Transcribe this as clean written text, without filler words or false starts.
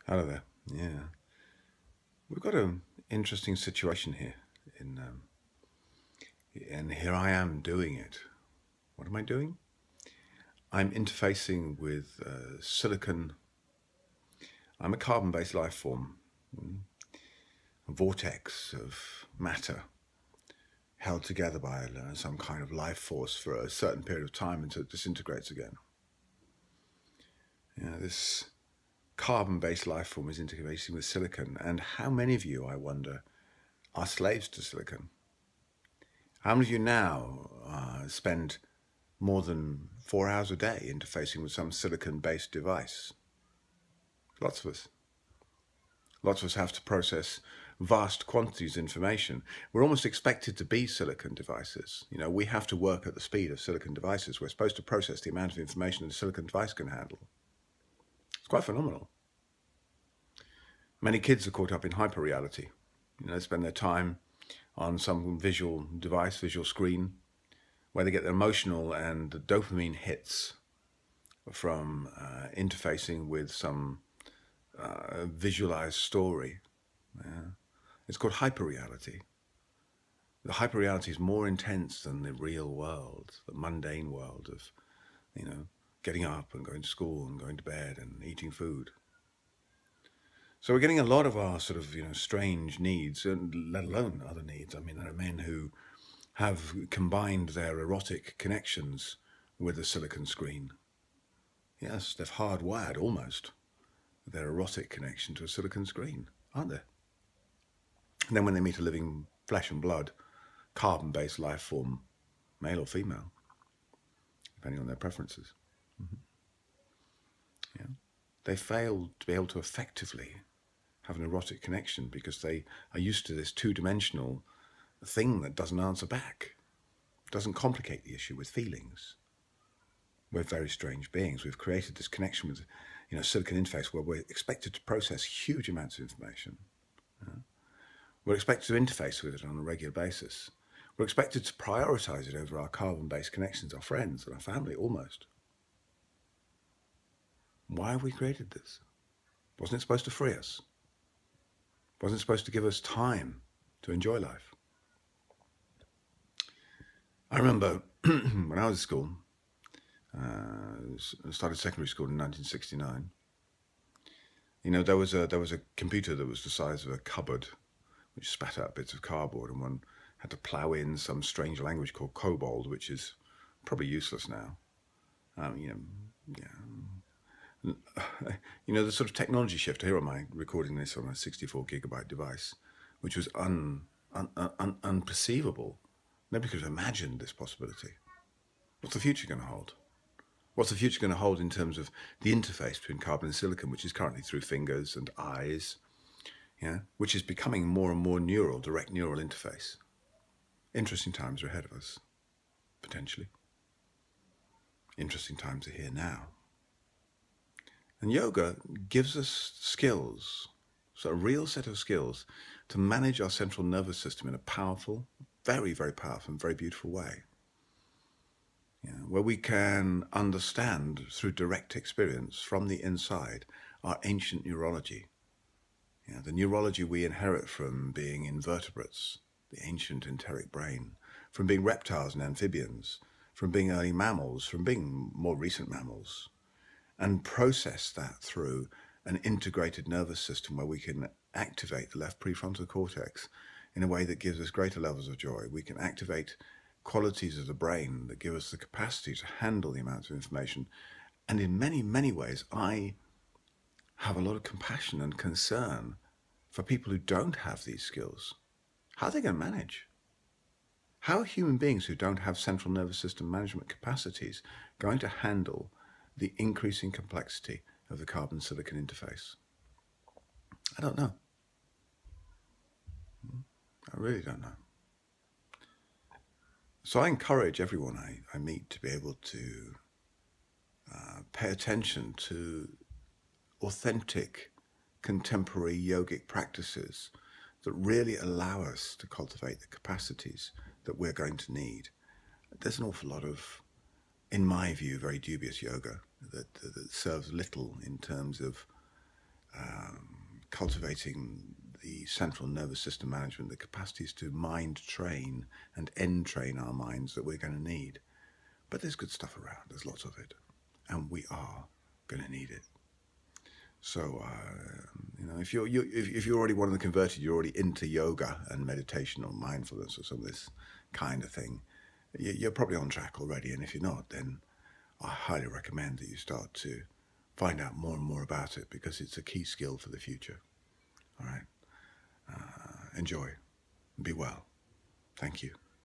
Hello there. Yeah, we've got an interesting situation here, in, and here I am doing it. What am I doing? I'm interfacing with silicon. I'm a carbon-based life form, a vortex of matter held together by some kind of life force for a certain period of time until it disintegrates again. This carbon-based life form is interfacing with silicon, and how many of you, I wonder, are slaves to silicon? How many of you now spend more than 4 hours a day interfacing with some silicon-based device? Lots of us. Lots of us have to process vast quantities of information. We're almost expected to be silicon devices. You know, we have to work at the speed of silicon devices. We're supposed to process the amount of information that a silicon device can handle. It's quite phenomenal. Many kids are caught up in hyperreality. You know, they spend their time on some visual device, visual screen, where they get their emotional and dopamine hits from interfacing with some visualized story. It's called hyperreality. The hyperreality is more intense than the real world, the mundane world of, getting up and going to school and going to bed and eating food. So we're getting a lot of our sort of, strange needs, and let alone other needs. I mean, there are men who have combined their erotic connections with a silicon screen. Yes, they've hardwired almost their erotic connection to a silicon screen, aren't they? And then when they meet a living flesh and blood, carbon-based life form, male or female, depending on their preferences, they fail to be able to effectively have an erotic connection because they are used to this two-dimensional thing that doesn't answer back, doesn't complicate the issue with feelings. We're very strange beings. We've created this connection with, silicon interface where we're expected to process huge amounts of information. We're expected to interface with it on a regular basis. We're expected to prioritize it over our carbon-based connections, our friends and our family, almost. Why have we created this? Wasn't it supposed to free us? Wasn't it supposed to give us time to enjoy life? I remember when I was at school, I started secondary school in 1969. There was a computer that was the size of a cupboard, which spat out bits of cardboard, and one had to plow in some strange language called kobold, which is probably useless now. The sort of technology shift. Here am I recording this on a 64 gigabyte device, which was unperceivable. Nobody could have imagined this possibility. What's the future going to hold? What's the future going to hold in terms of the interface between carbon and silicon, which is currently through fingers and eyes, which is becoming more and more direct neural interface? Interesting times are ahead of us, potentially. Interesting times are here now. And yoga gives us skills, so a real set of skills to manage our central nervous system in a powerful, very, very powerful and very beautiful way. Where we can understand through direct experience from the inside our ancient neurology. The neurology we inherit from being invertebrates, the ancient enteric brain, from being reptiles and amphibians, from being early mammals, from being more recent mammals, and process that through an integrated nervous system where we can activate the left prefrontal cortex in a way that gives us greater levels of joy. We can activate qualities of the brain that give us the capacity to handle the amounts of information. And in many, many ways, I have a lot of compassion and concern for people who don't have these skills. How are they going to manage? How are human beings who don't have central nervous system management capacities going to handle the increasing complexity of the carbon-silicon interface? I don't know. I really don't know. So I encourage everyone I meet to be able to pay attention to authentic, contemporary yogic practices that really allow us to cultivate the capacities that we're going to need. There's an awful lot of, in my view, very dubious yoga that serves little in terms of cultivating the central nervous system management, the capacities to mind train and end train our minds that we're going to need. But there's good stuff around. There's lots of it. And we are going to need it. So, if you're already one of the converted, you're already into yoga and meditation or mindfulness or some of this kind of thing, you're probably on track already. And if you're not, then I highly recommend that you start to find out more and more about it, because it's a key skill for the future. All right. Enjoy. Be well. Thank you.